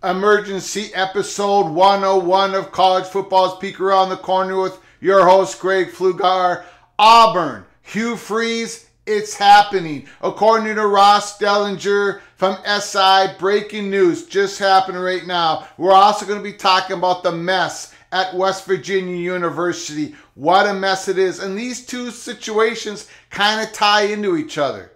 emergency episode 101 of College Football's Peek Around the Corner with your host, Greg Pflugar. Auburn, Hugh Freeze, it's happening. According to Ross Dellinger from SI, breaking news just happening right now. We're also going to be talking about the mess at West Virginia University. What a mess it is. And these two situations kind of tie into each other.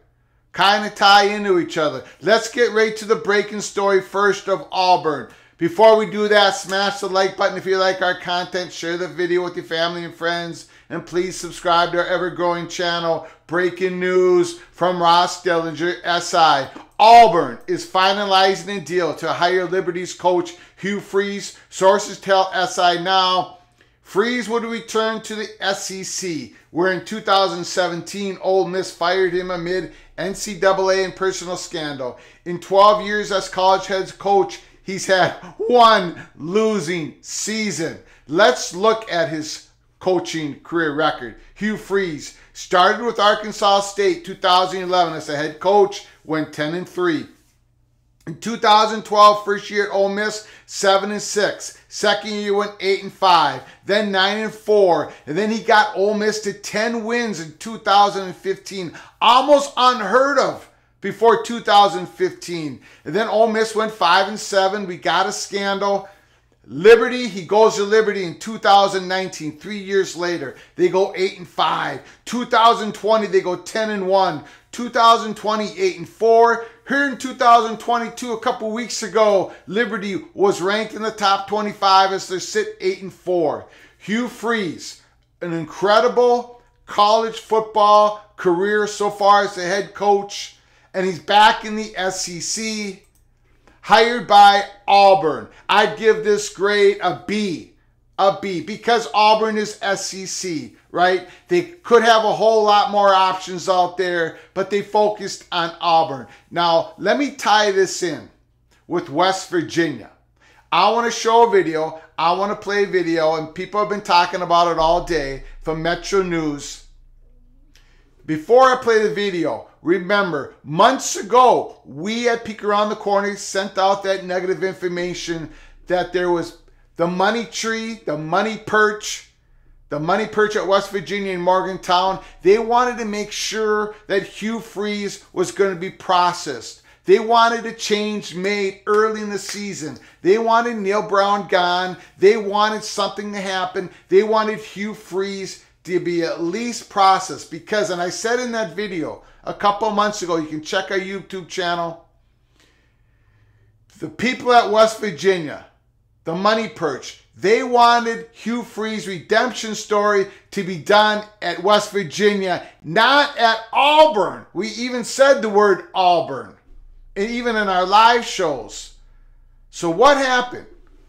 Let's get right to the breaking story first of Auburn. Before we do that, smash the like button if you like our content. Share the video with your family and friends. And please subscribe to our ever-growing channel. Breaking news from Ross Dellinger, SI. Auburn is finalizing a deal to hire Liberty's coach Hugh Freeze. Sources tell SI now Freeze would return to the SEC, where in 2017 Ole Miss fired him amid NCAA and personal scandal. In 12 years as college head coach, he's had one losing season. Let's look at his coaching career record. Hugh Freeze started with Arkansas State 2011 as a head coach, went 10-3. In 2012, first year at Ole Miss, 7-6. Second year went 8-5, then 9-4, and then he got Ole Miss to 10 wins in 2015, almost unheard of before 2015. And then Ole Miss went 5-7. We got a scandal. Liberty, he goes to Liberty in 2019, 3 years later. They go 8-5. 2020, they go 10-1. 2020, 8-4. Here in 2022, a couple weeks ago, Liberty was ranked in the top 25 as they sit 8-4. Hugh Freeze, an incredible college football career so far as the head coach, and he's back in the SEC. Hired by Auburn. I'd give this grade a B. A B, because Auburn is SEC, right? They could have a whole lot more options out there, but they focused on Auburn. Now, let me tie this in with West Virginia. I want to show a video. I want to play a video, and people have been talking about it all day from Metro News. Before I play the video, remember, months ago, we at Peek Around the Corner sent out that negative information that there was the money tree, the money perch at West Virginia and Morgantown. They wanted to make sure that Hugh Freeze was going to be processed. They wanted a change made early in the season. They wanted Neal Brown gone. They wanted something to happen. They wanted Hugh Freeze to be at least processed because, and I said in that video a couple months ago, you can check our YouTube channel, the people at West Virginia, the money perch, they wanted Hugh Freeze's redemption story to be done at West Virginia, not at Auburn. We even said the word Auburn, and even in our live shows. So what happened?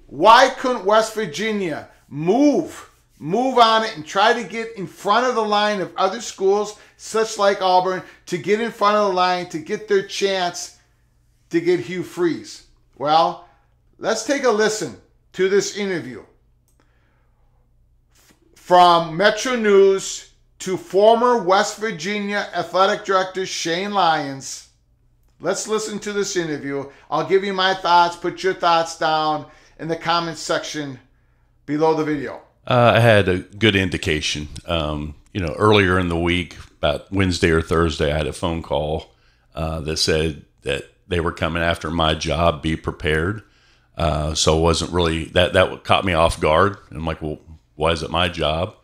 Why couldn't West Virginia move on it and try to get in front of the line of other schools, such like Auburn, to get in front of the line to get their chance to get Hugh Freeze? Well, let's take a listen to this interview from Metro News to former West Virginia Athletic Director Shane Lyons. Let's listen to this interview. I'll give you my thoughts. Put your thoughts down in the comments section below the video. I had a good indication. Earlier in the week, about Wednesday or Thursday, I had a phone call that said that they were coming after my job. Be prepared. So it wasn't really that caught me off guard. I'm like, well, why is it my job?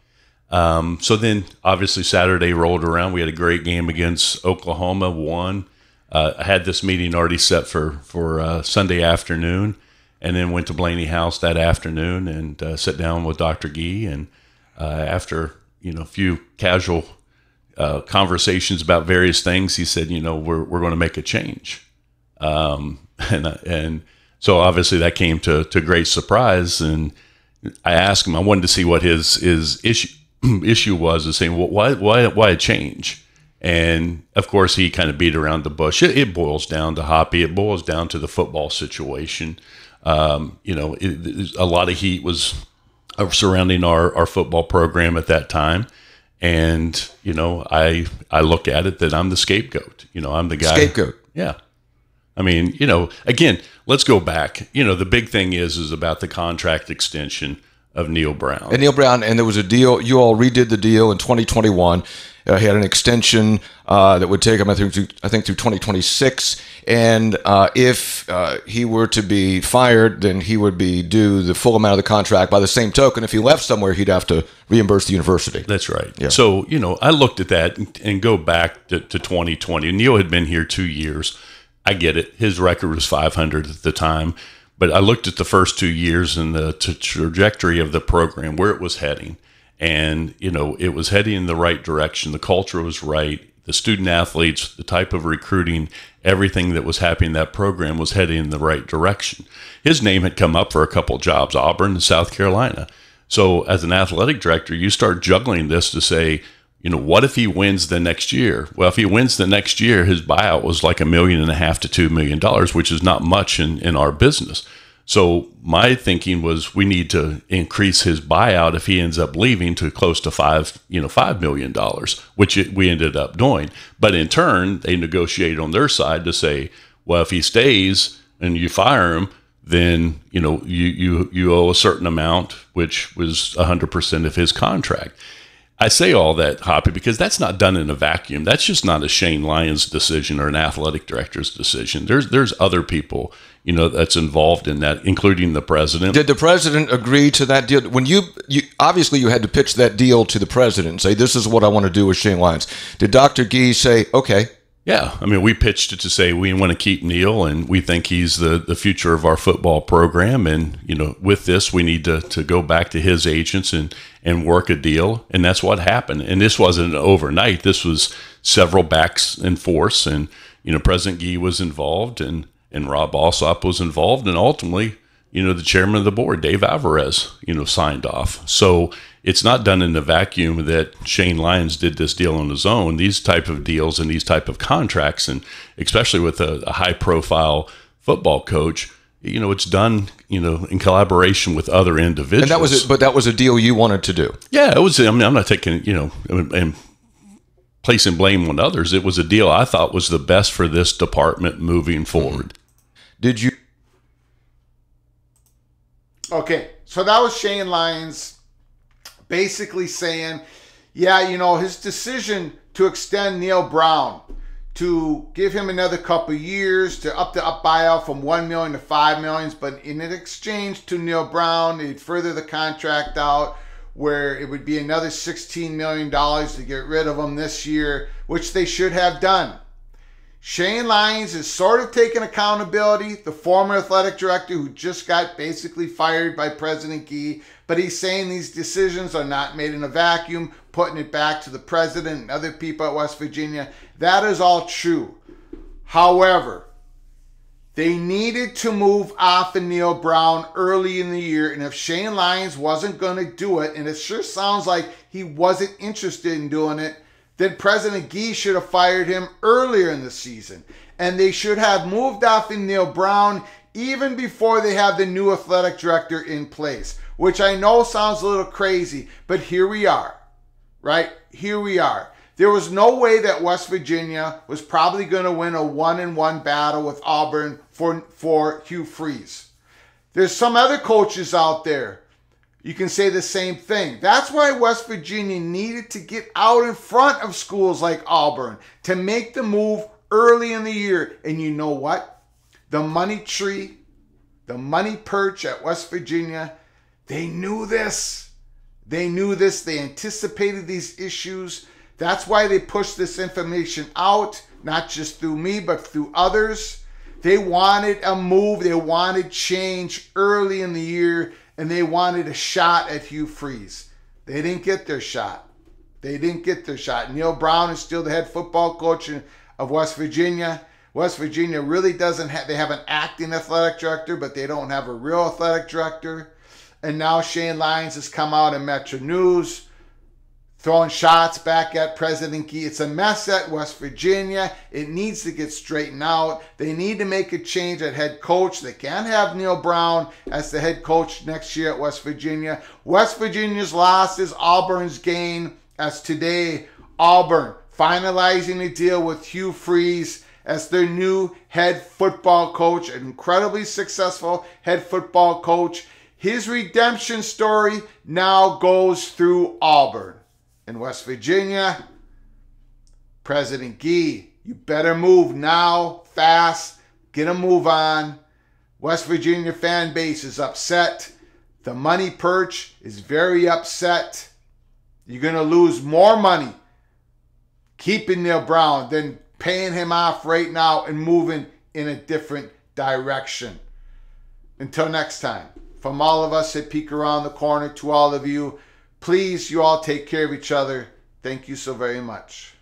So then obviously Saturday rolled around. We had a great game against Oklahoma, won. I had this meeting already set for Sunday afternoon, and then went to Blaney House that afternoon and sat down with Dr. Gee. And after a few casual conversations about various things, he said, we're going to make a change. And so obviously that came to great surprise. And I asked him, I wanted to see what his issue was, of saying, well, why a change? And of course he kind of beat around the bush. It boils down to Hoppy. It boils down to the football situation. A lot of heat was surrounding our football program at that time. And, I look at it that I'm the scapegoat. I'm the guy. Scapegoat. Yeah. I mean, you know, again, let's go back. You know, the big thing is about the contract extension of Neal Brown. And Neal Brown, and there was a deal. You all redid the deal in 2021. He had an extension that would take him, I think, through 2026. And if he were to be fired, then he would be due the full amount of the contract. By the same token, if he left somewhere, he'd have to reimburse the university. That's right. Yeah. So, you know, I looked at that and go back to 2020. Neal had been here 2 years. I get it. His record was 500 at the time. But I looked at the first 2 years and the trajectory of the program, where it was heading. And, you know, it was heading in the right direction. The culture was right. The student athletes, the type of recruiting, everything that was happening in that program was heading in the right direction. His name had come up for a couple jobs, Auburn and South Carolina. So as an athletic director, you start juggling this to say, you know, what if he wins the next year? Well, if he wins the next year, his buyout was like $1.5 million to $2 million, which is not much in our business. So my thinking was we need to increase his buyout if he ends up leaving to close to $5 million, which we ended up doing. But in turn, they negotiated on their side to say, well, if he stays and you fire him, then you know you owe a certain amount, which was 100% of his contract. I say all that, Hoppy, because that's not done in a vacuum. That's just not a Shane Lyons decision or an athletic director's decision. There's other people, you know, that's involved in that, including the president. Did the president agree to that deal? When you obviously you had to pitch that deal to the president and say, this is what I want to do with Shane Lyons. Did Dr. Gee say, okay? Yeah, I mean, we pitched it to say we want to keep Neal, and we think he's the future of our football program. And, you know, with this, we need to go back to his agents and work a deal. And that's what happened. And this wasn't overnight. This was several backs and forth. And, you know, President Gee was involved, and Rob Alsop was involved. And ultimately, you know, the chairman of the board, Dave Alvarez, you know, signed off. So it's not done in a vacuum that Shane Lyons did this deal on his own. These type of deals and these type of contracts, and especially with a high-profile football coach, you know, it's done, you know, in collaboration with other individuals. And that was it, but that was a deal you wanted to do. Yeah, it was. I mean, I'm not taking, you know, and placing blame on others. It was a deal I thought was the best for this department moving forward. Did you? Okay, so that was Shane Lyons basically saying, yeah, you know, his decision to extend Neal Brown, to give him another couple years, to up the buyout from $1 million to $5 million, but in exchange to Neal Brown, they'd further the contract out where it would be another $16 million to get rid of him this year, which they should have done. Shane Lyons is sort of taking accountability, the former athletic director who just got basically fired by President Gee, but he's saying these decisions are not made in a vacuum, putting it back to the president and other people at West Virginia. That is all true. However, they needed to move off of Neal Brown early in the year, and if Shane Lyons wasn't going to do it, and it sure sounds like he wasn't interested in doing it, then President Gee should have fired him earlier in the season. And they should have moved off in Neal Brown even before they have the new athletic director in place, which I know sounds a little crazy, but here we are, right? Here we are. There was no way that West Virginia was probably going to win a 1-1 battle with Auburn for Hugh Freeze. There's some other coaches out there. You can say the same thing. That's why West Virginia needed to get out in front of schools like Auburn to make the move early in the year. And you know what? The money tree, the money perch at West Virginia, they knew this. They knew this. They anticipated these issues. That's why they pushed this information out, not just through me, but through others. They wanted a move. They wanted change early in the year. And they wanted a shot at Hugh Freeze. They didn't get their shot. They didn't get their shot. Neal Brown is still the head football coach of West Virginia. West Virginia really doesn't have, they have an acting athletic director, but they don't have a real athletic director. And now Shane Lyons has come out in Metro News, throwing shots back at President Gee. It's a mess at West Virginia. It needs to get straightened out. They need to make a change at head coach. They can't have Neal Brown as the head coach next year at West Virginia. West Virginia's loss is Auburn's gain, as today Auburn finalizing a deal with Hugh Freeze as their new head football coach, an incredibly successful head football coach. His redemption story now goes through Auburn. In West Virginia, President Gee, you better move now, fast, get a move on. West Virginia fan base is upset. The money perch is very upset. You're going to lose more money keeping Neal Brown than paying him off right now and moving in a different direction. Until next time, from all of us at Peek Around the Corner to all of you, please, you all take care of each other. Thank you so very much.